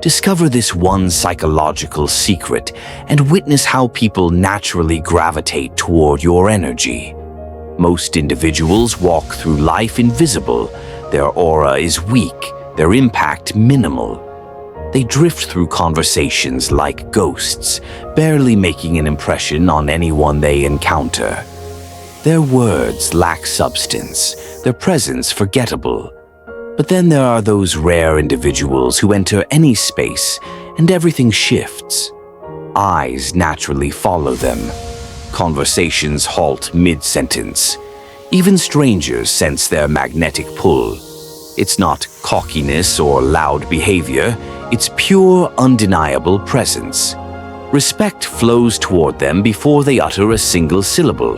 Discover this one psychological secret and witness how people naturally gravitate toward your energy. Most individuals walk through life invisible. Their aura is weak, their impact minimal. They drift through conversations like ghosts, barely making an impression on anyone they encounter. Their words lack substance, their presence forgettable. But then there are those rare individuals who enter any space and everything shifts. Eyes naturally follow them. Conversations halt mid-sentence. Even strangers sense their magnetic pull. It's not cockiness or loud behavior, it's pure, undeniable presence. Respect flows toward them before they utter a single syllable.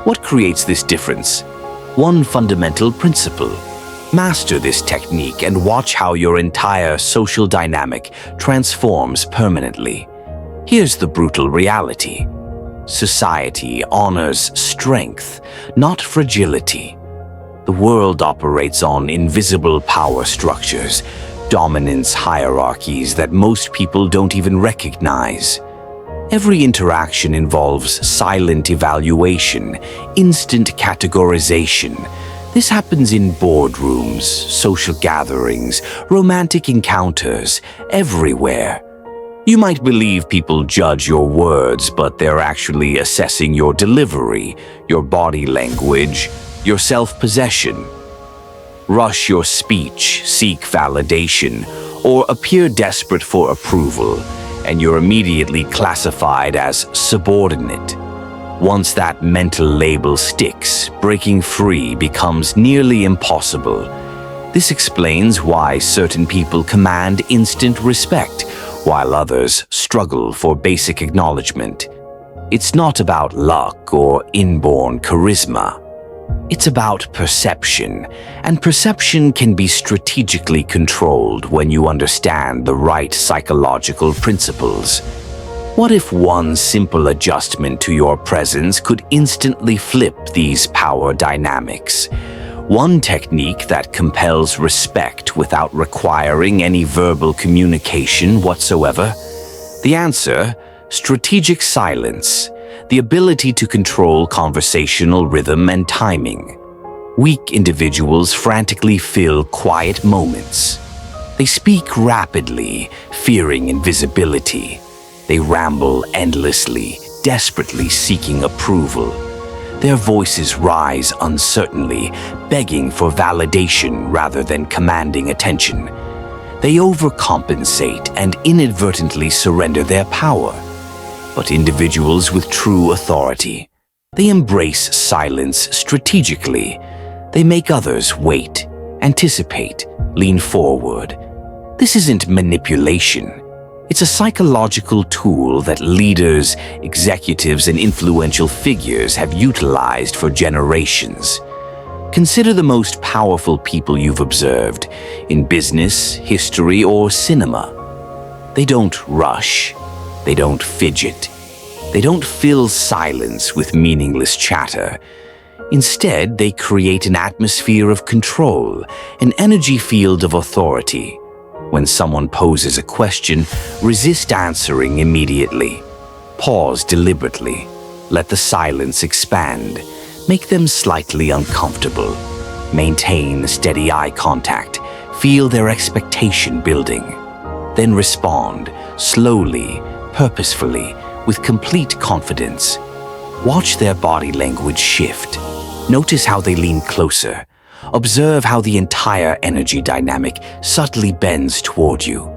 What creates this difference? One fundamental principle. Master this technique and watch how your entire social dynamic transforms permanently. Here's the brutal reality. Society honors strength, not fragility. The world operates on invisible power structures, dominance hierarchies that most people don't even recognize. Every interaction involves silent evaluation, instant categorization. This happens in boardrooms, social gatherings, romantic encounters, everywhere. You might believe people judge your words, but they're actually assessing your delivery, your body language, your self-possession. Rush your speech, seek validation, or appear desperate for approval, and you're immediately classified as subordinate. Once that mental label sticks, breaking free becomes nearly impossible. This explains why certain people command instant respect, while others struggle for basic acknowledgement. It's not about luck or inborn charisma. It's about perception, and perception can be strategically controlled when you understand the right psychological principles. What if one simple adjustment to your presence could instantly flip these power dynamics? One technique that compels respect without requiring any verbal communication whatsoever? The answer: strategic silence, the ability to control conversational rhythm and timing. Weak individuals frantically fill quiet moments. They speak rapidly, fearing invisibility. They ramble endlessly, desperately seeking approval. Their voices rise uncertainly, begging for validation rather than commanding attention. They overcompensate and inadvertently surrender their power. But individuals with true authority, they embrace silence strategically. They make others wait, anticipate, lean forward. This isn't manipulation. It's a psychological tool that leaders, executives, and influential figures have utilized for generations. Consider the most powerful people you've observed in business, history, or cinema. They don't rush. They don't fidget. They don't fill silence with meaningless chatter. Instead, they create an atmosphere of control, an energy field of authority. When someone poses a question, resist answering immediately. Pause deliberately. Let the silence expand. Make them slightly uncomfortable. Maintain steady eye contact. Feel their expectation building. Then respond, slowly, purposefully, with complete confidence. Watch their body language shift. Notice how they lean closer. Observe how the entire energy dynamic subtly bends toward you.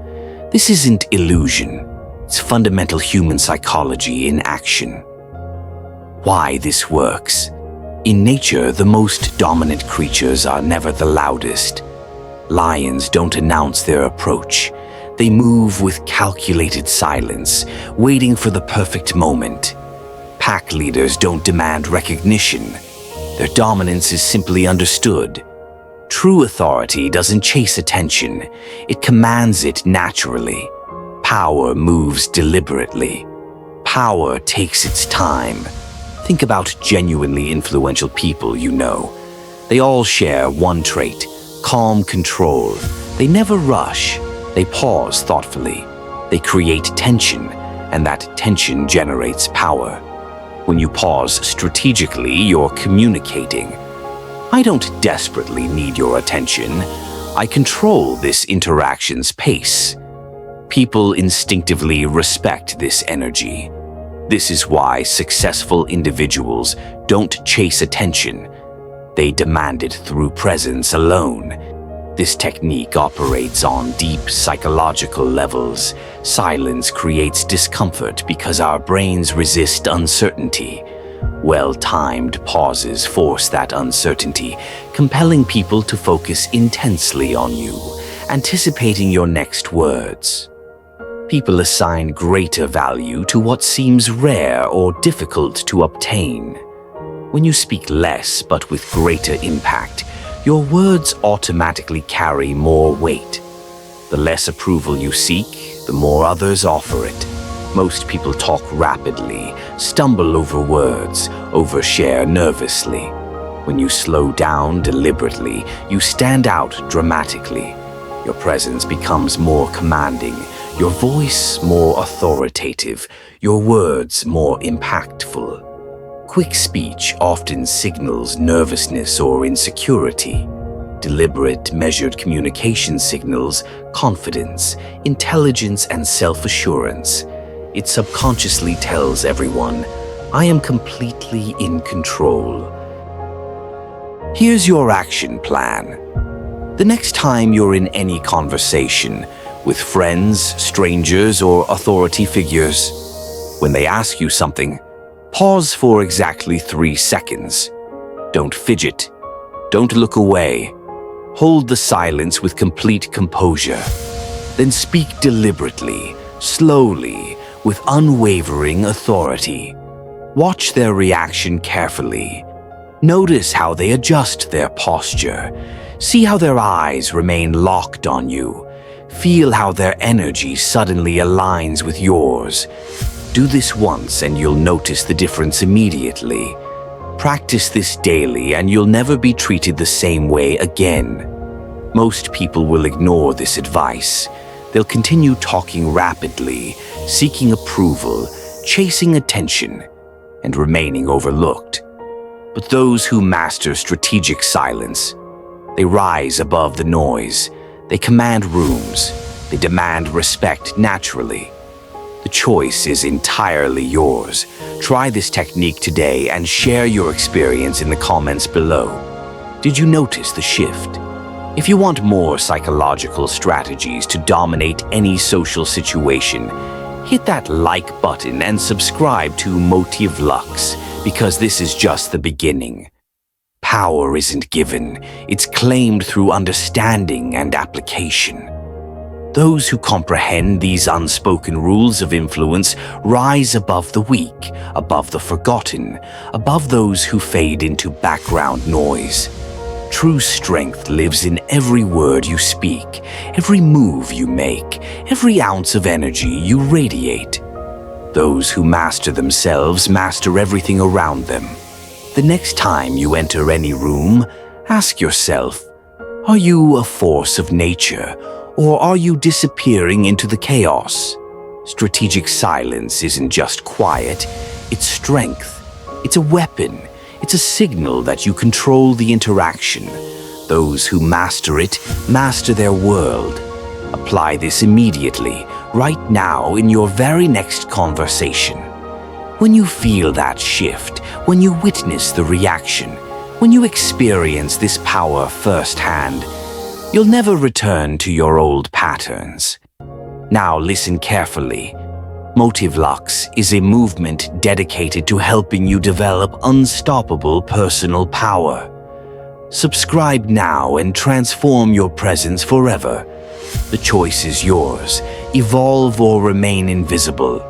This isn't illusion. It's fundamental human psychology in action. Why this works? In nature, the most dominant creatures are never the loudest. Lions don't announce their approach. They move with calculated silence, waiting for the perfect moment. Pack leaders don't demand recognition. Their dominance is simply understood. True authority doesn't chase attention. It commands it naturally. Power moves deliberately. Power takes its time. Think about genuinely influential people you know. They all share one trait: calm control. They never rush. They pause thoughtfully. They create tension, and that tension generates power. When you pause strategically, you're communicating. I don't desperately need your attention. I control this interaction's pace. People instinctively respect this energy. This is why successful individuals don't chase attention. They demand it through presence alone. This technique operates on deep psychological levels. Silence creates discomfort because our brains resist uncertainty. Well-timed pauses force that uncertainty, compelling people to focus intensely on you, anticipating your next words. People assign greater value to what seems rare or difficult to obtain. When you speak less but with greater impact, your words automatically carry more weight. The less approval you seek, the more others offer it. Most people talk rapidly, stumble over words, overshare nervously. When you slow down deliberately, you stand out dramatically. Your presence becomes more commanding, your voice more authoritative, your words more impactful. Quick speech often signals nervousness or insecurity. Deliberate, measured communication signals confidence, intelligence, and self-assurance. It subconsciously tells everyone, I am completely in control. Here's your action plan. The next time you're in any conversation, with friends, strangers, or authority figures, when they ask you something, pause for exactly 3 seconds. Don't fidget. Don't look away. Hold the silence with complete composure. Then speak deliberately, slowly, with unwavering authority. Watch their reaction carefully. Notice how they adjust their posture. See how their eyes remain locked on you. Feel how their energy suddenly aligns with yours. Do this once and you'll notice the difference immediately. Practice this daily and you'll never be treated the same way again. Most people will ignore this advice. They'll continue talking rapidly, seeking approval, chasing attention, and remaining overlooked. But those who master strategic silence, they rise above the noise. They command rooms. They demand respect naturally. The choice is entirely yours. Try this technique today and share your experience in the comments below. Did you notice the shift? If you want more psychological strategies to dominate any social situation, hit that like button and subscribe to Motive Lux, because this is just the beginning. Power isn't given, it's claimed through understanding and application. Those who comprehend these unspoken rules of influence rise above the weak, above the forgotten, above those who fade into background noise. True strength lives in every word you speak, every move you make, every ounce of energy you radiate. Those who master themselves master everything around them. The next time you enter any room, ask yourself, are you a force of nature, or are you disappearing into the chaos? Strategic silence isn't just quiet, it's strength. It's a weapon. It's a signal that you control the interaction. Those who master it, master their world. Apply this immediately, right now in your very next conversation. When you feel that shift, when you witness the reaction, when you experience this power firsthand, you'll never return to your old patterns. Now listen carefully. Motive Lux is a movement dedicated to helping you develop unstoppable personal power. Subscribe now and transform your presence forever. The choice is yours. Evolve or remain invisible.